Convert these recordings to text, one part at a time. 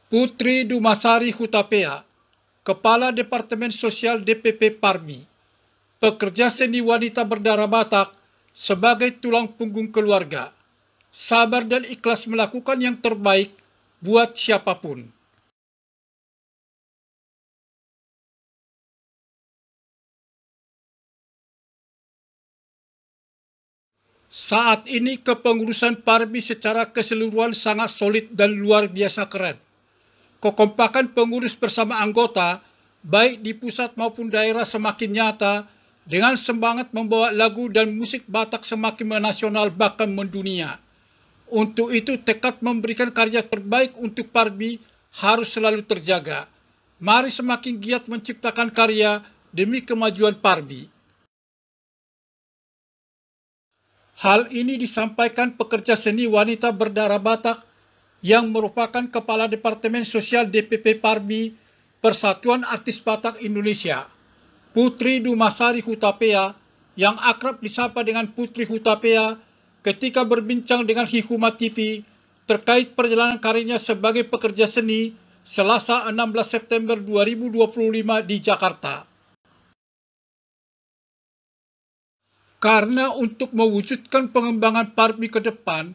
Putri Dumasari Hutapea, Kepala Departemen Sosial DPP Parbi, pekerja seni wanita berdarah Batak sebagai tulang punggung keluarga, sabar dan ikhlas melakukan yang terbaik buat siapapun. Saat ini kepengurusan Parbi secara keseluruhan sangat solid dan luar biasa keren. Kekompakan pengurus bersama anggota, baik di pusat maupun daerah semakin nyata, dengan semangat membawa lagu dan musik Batak semakin menasional bahkan mendunia. Untuk itu tekad memberikan karya terbaik untuk Parbi harus selalu terjaga. Mari semakin giat menciptakan karya demi kemajuan Parbi. Hal ini disampaikan pekerja seni wanita berdarah Batak yang merupakan Kepala Departemen Sosial DPP Parbi Persatuan Artis Batak Indonesia, Putri Dumasari Hutapea, yang akrab disapa dengan Putri Hutapea, ketika berbincang dengan Hikuma TV terkait perjalanan karirnya sebagai pekerja seni Selasa 16 September 2025 di Jakarta. Karena untuk mewujudkan pengembangan Parbi ke depan,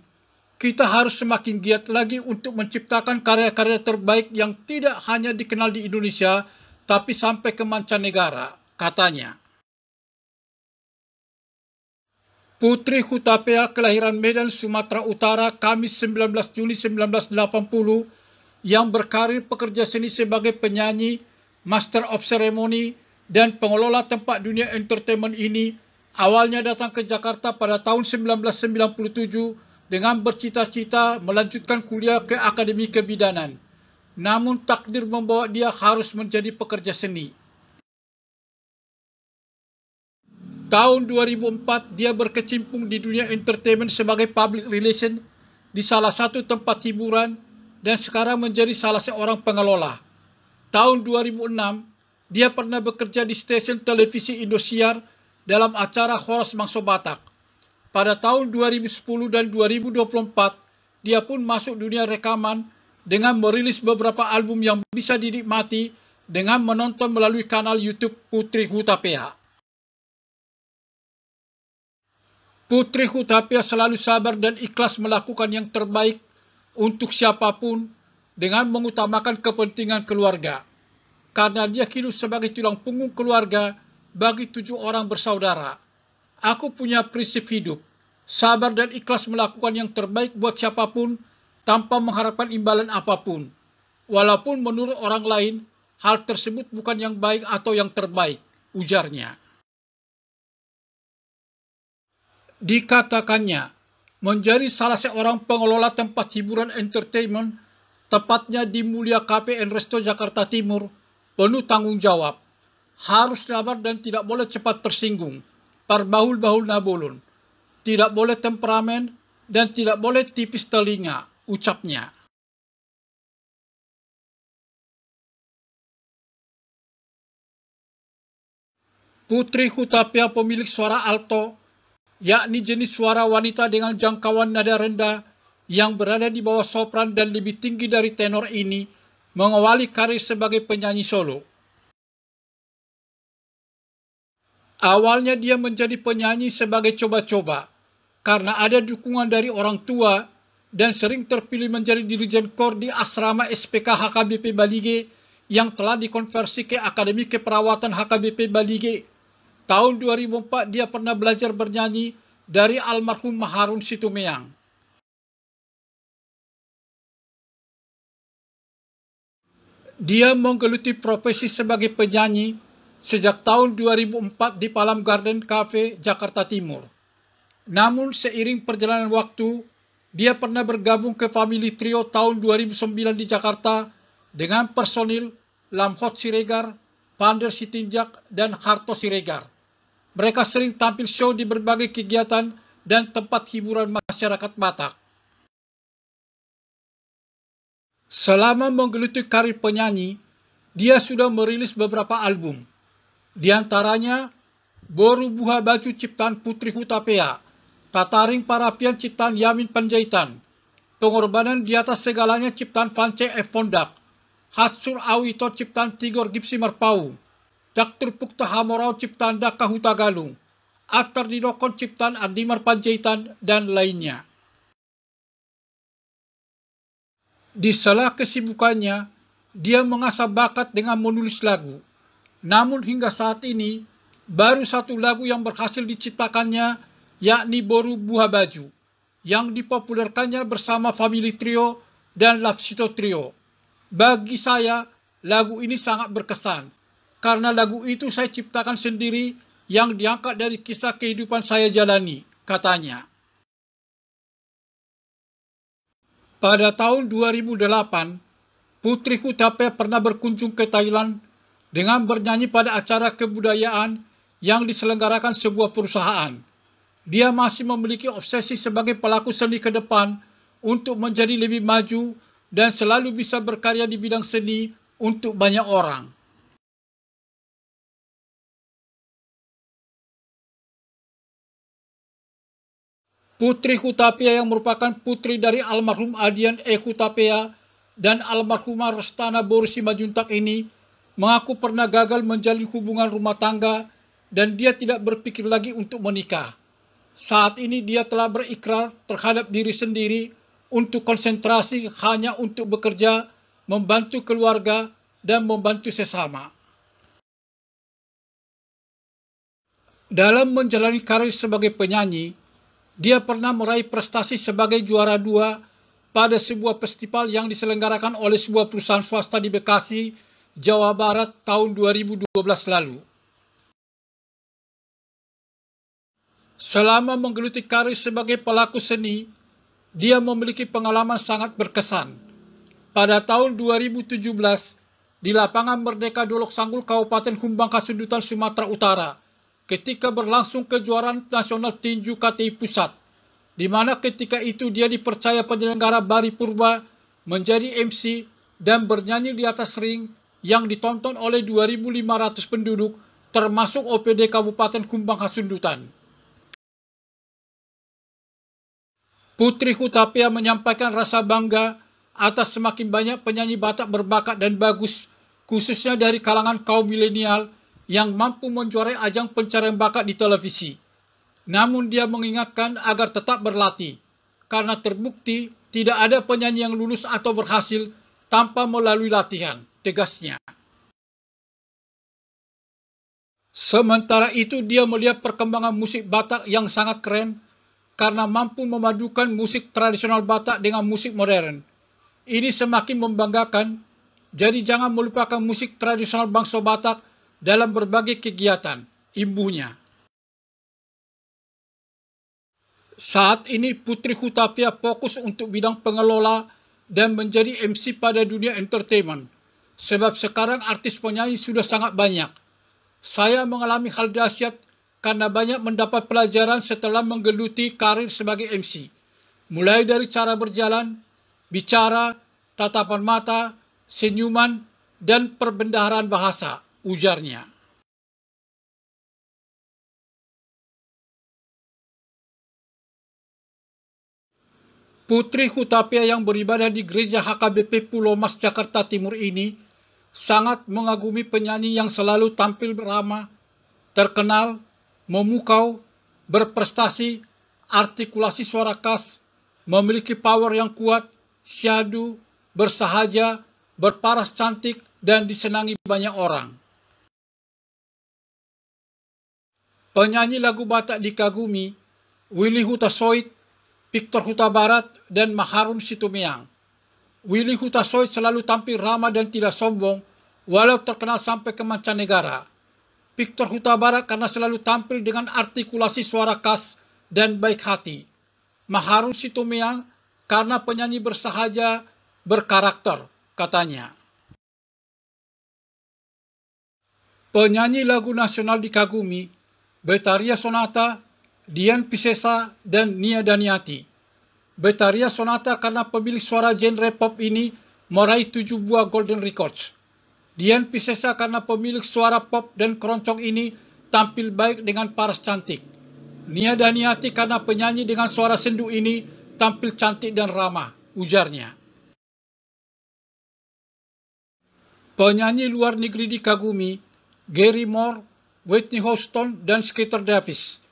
kita harus semakin giat lagi untuk menciptakan karya-karya terbaik yang tidak hanya dikenal di Indonesia, tapi sampai ke mancanegara, katanya. Putri Hutapea kelahiran Medan, Sumatera Utara, Kamis 19 Juli 1980, yang berkarir pekerja seni sebagai penyanyi, Master of Ceremony, dan pengelola tempat dunia entertainment ini, awalnya datang ke Jakarta pada tahun 1997 dengan bercita-cita melanjutkan kuliah ke Akademi Kebidanan. Namun takdir membawa dia harus menjadi pekerja seni. Tahun 2004 dia berkecimpung di dunia entertainment sebagai public relation di salah satu tempat hiburan dan sekarang menjadi salah seorang pengelola. Tahun 2006 dia pernah bekerja di stasiun televisi Indosiar dalam acara Horas Mangso Batak. Pada tahun 2010 dan 2024, dia pun masuk dunia rekaman dengan merilis beberapa album yang bisa dinikmati dengan menonton melalui kanal YouTube Putri Hutapea. Putri Hutapea selalu sabar dan ikhlas melakukan yang terbaik untuk siapapun dengan mengutamakan kepentingan keluarga. Karena dia hidup sebagai tulang punggung keluarga bagi 7 orang bersaudara. Aku punya prinsip hidup, sabar dan ikhlas melakukan yang terbaik buat siapapun tanpa mengharapkan imbalan apapun. Walaupun menurut orang lain, hal tersebut bukan yang baik atau yang terbaik, ujarnya. Dikatakannya, menjadi salah seorang pengelola tempat hiburan entertainment, tepatnya di Mulia Cafe and Resto Jakarta Timur, penuh tanggung jawab. Harus sabar dan tidak boleh cepat tersinggung, parbahul-bahul nabolun. Tidak boleh temperamen dan tidak boleh tipis telinga, ucapnya. Putri Hutapea pemilik suara alto, yakni jenis suara wanita dengan jangkauan nada rendah yang berada di bawah sopran dan lebih tinggi dari tenor ini, mengawali karir sebagai penyanyi solo. Awalnya dia menjadi penyanyi sebagai coba-coba, karena ada dukungan dari orang tua dan sering terpilih menjadi dirijen kor di asrama SPK HKBP Balige yang telah dikonversi ke Akademi Keperawatan HKBP Balige. Tahun 2004 dia pernah belajar bernyanyi dari almarhum Harun Situmeang. Dia menggeluti profesi sebagai penyanyi sejak tahun 2004 di Palm Garden Cafe, Jakarta Timur. Namun seiring perjalanan waktu, dia pernah bergabung ke Family Trio tahun 2009 di Jakarta dengan personil Lamhot Siregar, Pander Sitinjak, dan Harto Siregar. Mereka sering tampil show di berbagai kegiatan dan tempat hiburan masyarakat Batak. Selama menggeluti karir penyanyi, dia sudah merilis beberapa album. Di antaranya, Boru Buha Baju ciptaan Putri Hutapea, Tataring Parapian ciptaan Yamin Panjaitan, Pengorbanan di Atas Segalanya ciptaan Vance F. Fondak, Hatsur Awito ciptaan Tigor Gipsi Marpau, Daktur Pukta Hamorau ciptaan Daka Hutagalung, Atar Didokon ciptaan Ardimar Panjaitan, dan lainnya. Di sela kesibukannya, dia mengasah bakat dengan menulis lagu. Namun hingga saat ini, baru satu lagu yang berhasil diciptakannya, yakni Boru Buah Baju, yang dipopulerkannya bersama Family Trio dan Lafsito Trio. Bagi saya, lagu ini sangat berkesan, karena lagu itu saya ciptakan sendiri yang diangkat dari kisah kehidupan saya jalani, katanya. Pada tahun 2008, Putri Hutapea pernah berkunjung ke Thailand dengan bernyanyi pada acara kebudayaan yang diselenggarakan sebuah perusahaan. Dia masih memiliki obsesi sebagai pelaku seni ke depan untuk menjadi lebih maju dan selalu bisa berkarya di bidang seni untuk banyak orang. Putri Hutapea yang merupakan putri dari almarhum Adian E. Hutapea dan almarhumah Rostana Boru Simajuntak ini mengaku pernah gagal menjalin hubungan rumah tangga dan dia tidak berpikir lagi untuk menikah. Saat ini dia telah berikrar terhadap diri sendiri untuk konsentrasi hanya untuk bekerja, membantu keluarga, dan membantu sesama. Dalam menjalani karir sebagai penyanyi, dia pernah meraih prestasi sebagai juara 2 pada sebuah festival yang diselenggarakan oleh sebuah perusahaan swasta di Bekasi, Jawa Barat tahun 2012 lalu. Selama menggeluti karir sebagai pelaku seni, dia memiliki pengalaman sangat berkesan. Pada tahun 2017, di lapangan Merdeka Dolok Sanggul Kabupaten Humbang Kasundutan, Sumatera Utara, ketika berlangsung kejuaraan nasional tinju KTI Pusat, di mana ketika itu dia dipercaya penyelenggara Bari Purba menjadi MC dan bernyanyi di atas ring yang ditonton oleh 2.500 penduduk, termasuk OPD Kabupaten Humbang Kasundutan. Putri Hutapea menyampaikan rasa bangga atas semakin banyak penyanyi Batak berbakat dan bagus, khususnya dari kalangan kaum milenial yang mampu menjuarai ajang pencarian bakat di televisi. Namun dia mengingatkan agar tetap berlatih, karena terbukti tidak ada penyanyi yang lulus atau berhasil tanpa melalui latihan, tegasnya. Sementara itu dia melihat perkembangan musik Batak yang sangat keren, karena mampu memadukan musik tradisional Batak dengan musik modern. Ini semakin membanggakan, jadi jangan melupakan musik tradisional bangsa Batak dalam berbagai kegiatan, imbuhnya. Saat ini Putri Hutapea fokus untuk bidang pengelola dan menjadi MC pada dunia entertainment, sebab sekarang artis penyanyi sudah sangat banyak. Saya mengalami hal dahsyat karena banyak mendapat pelajaran setelah menggeluti karir sebagai MC. Mulai dari cara berjalan, bicara, tatapan mata, senyuman, dan perbendaharaan bahasa, ujarnya. Putri Hutapea yang beribadah di gereja HKBP Pulau Mas Jakarta Timur ini sangat mengagumi penyanyi yang selalu tampil ramah, terkenal, memukau, berprestasi, artikulasi suara khas, memiliki power yang kuat, syahdu, bersahaja, berparas cantik, dan disenangi banyak orang. Penyanyi lagu Batak dikagumi, Willy Hutasoit, Victor Huta Barat, dan Maharun Situmeang. Willy Hutasoit selalu tampil ramah dan tidak sombong, walau terkenal sampai ke mancanegara. Victor Huta Barat karena selalu tampil dengan artikulasi suara khas dan baik hati. Maharun Situmeang karena penyanyi bersahaja, berkarakter, katanya. Penyanyi lagu nasional dikagumi, Betharia Sonata, Dian Piscesa, dan Nia Daniati. Betharia Sonata karena pemilik suara genre pop ini meraih 7 buah Golden Records. Dian Piscesa karena pemilik suara pop dan keroncong ini tampil baik dengan paras cantik. Nia Daniati karena penyanyi dengan suara sendu ini tampil cantik dan ramah, ujarnya. Penyanyi luar negeri dikagumi Gary Moore, Whitney Houston, dan Skeeter Davis.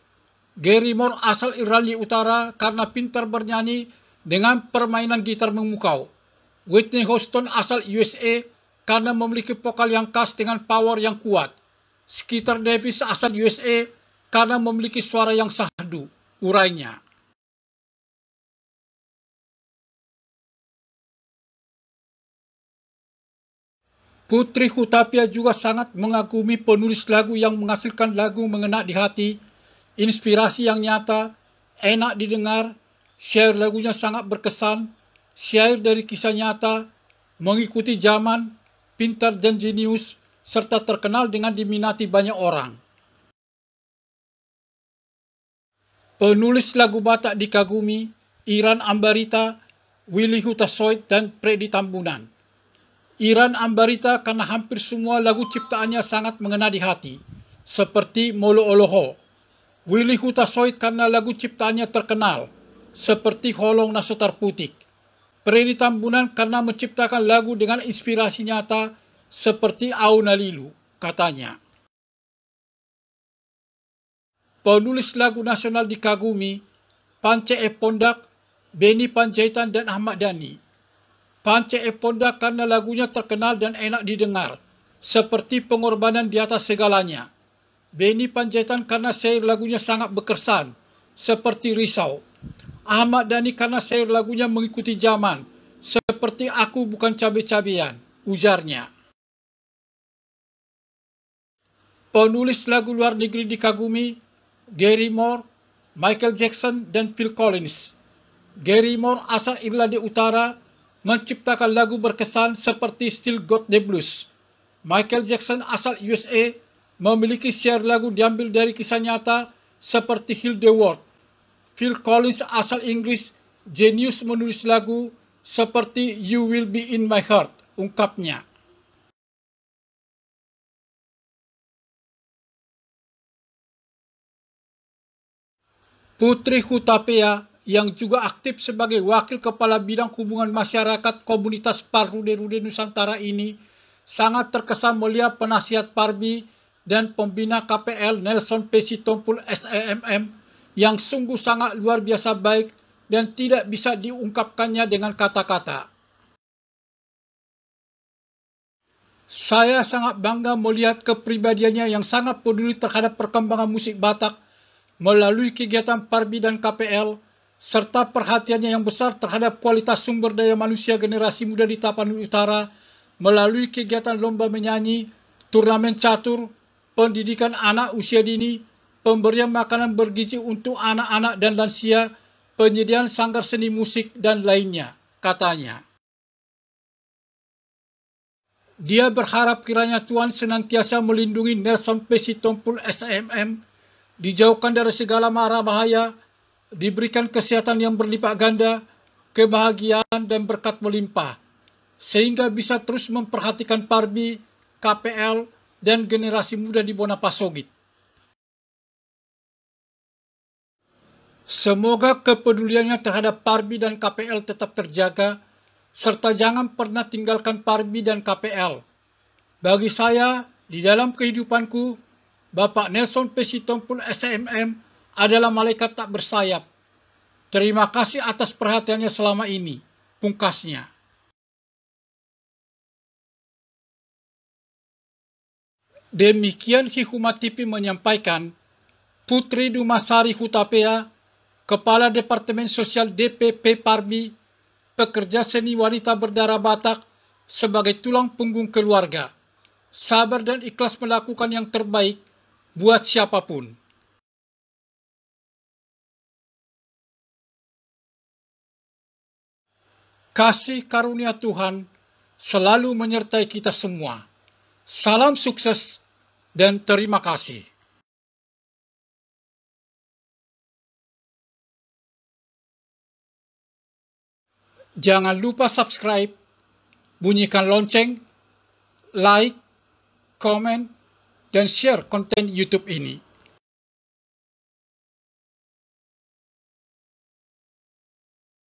Gary Moore asal Irlandia Utara karena pintar bernyanyi dengan permainan gitar memukau. Whitney Houston asal USA karena memiliki vokal yang khas dengan power yang kuat. Skeeter Davis asal USA karena memiliki suara yang syahdu, urainya. Putri Hutapea juga sangat mengagumi penulis lagu yang menghasilkan lagu mengena di hati, inspirasi yang nyata, enak didengar, syair lagunya sangat berkesan, syair dari kisah nyata, mengikuti zaman, pintar dan jenius, serta terkenal dengan diminati banyak orang. Penulis lagu Batak dikagumi Iran Ambarita, Willy Hutasoit, dan Freddy Tambunan. Iran Ambarita karena hampir semua lagu ciptaannya sangat mengena di hati, seperti Molo Oloho. Willy Hutasoit karena lagu ciptaannya terkenal, seperti Holong Nasotar Putik. Freddy Tambunan karena menciptakan lagu dengan inspirasi nyata, seperti Aunalilu, katanya. Penulis lagu nasional dikagumi Pance F. Pondak, Beni Panjaitan, dan Ahmad Dhani. Pance F. Pondak karena lagunya terkenal dan enak didengar, seperti Pengorbanan di Atas Segalanya. Beni Panjaitan karena syair lagunya sangat berkesan, seperti Risau. Ahmad Dhani karena syair lagunya mengikuti zaman, seperti Aku Bukan Cabe-cabean, ujarnya. Penulis lagu luar negeri dikagumi Gary Moore, Michael Jackson, dan Phil Collins. Gary Moore asal Irlandia Utara menciptakan lagu berkesan seperti Still Got the Blues. Michael Jackson asal USA memiliki syair lagu diambil dari kisah nyata seperti Heal the World. Phil Collins asal Inggris jenius menulis lagu seperti You Will Be in My Heart, ungkapnya. Putri Hutapea yang juga aktif sebagai Wakil Kepala Bidang Hubungan Masyarakat Komunitas Parrude-Rude Nusantara ini sangat terkesan melihat penasihat Parbi dan pembina KPL Nelson P. Sitompul SEMM yang sungguh sangat luar biasa baik dan tidak bisa diungkapkannya dengan kata-kata. Saya sangat bangga melihat kepribadiannya yang sangat peduli terhadap perkembangan musik Batak melalui kegiatan Parbi dan KPL, serta perhatiannya yang besar terhadap kualitas sumber daya manusia generasi muda di Tapanuli Utara melalui kegiatan lomba menyanyi, turnamen catur, pendidikan anak usia dini, pemberian makanan bergizi untuk anak-anak dan lansia, penyediaan sanggar seni musik, dan lainnya, katanya. Dia berharap kiranya Tuhan senantiasa melindungi Nelson P. Sitompul SEMM, dijauhkan dari segala mara bahaya, diberikan kesehatan yang berlipat ganda, kebahagiaan dan berkat melimpah, sehingga bisa terus memperhatikan Parbi, KPL, dan generasi muda di Bonapasogit. Semoga kepeduliannya terhadap Parbi dan KPL tetap terjaga, serta jangan pernah tinggalkan Parbi dan KPL. Bagi saya, di dalam kehidupanku, Bapak Nelson P. Sitompul SEMM adalah malaikat tak bersayap. Terima kasih atas perhatiannya selama ini, pungkasnya. Demikian Ki Humas TV menyampaikan, Putri Dumasari Hutapea, Kepala Departemen Sosial DPP Parbi, pekerja seni wanita berdarah Batak, sebagai tulang punggung keluarga, sabar dan ikhlas melakukan yang terbaik buat siapapun. Kasih karunia Tuhan selalu menyertai kita semua. Salam sukses dan terima kasih. Jangan lupa subscribe, bunyikan lonceng, like, komen, dan share konten YouTube ini.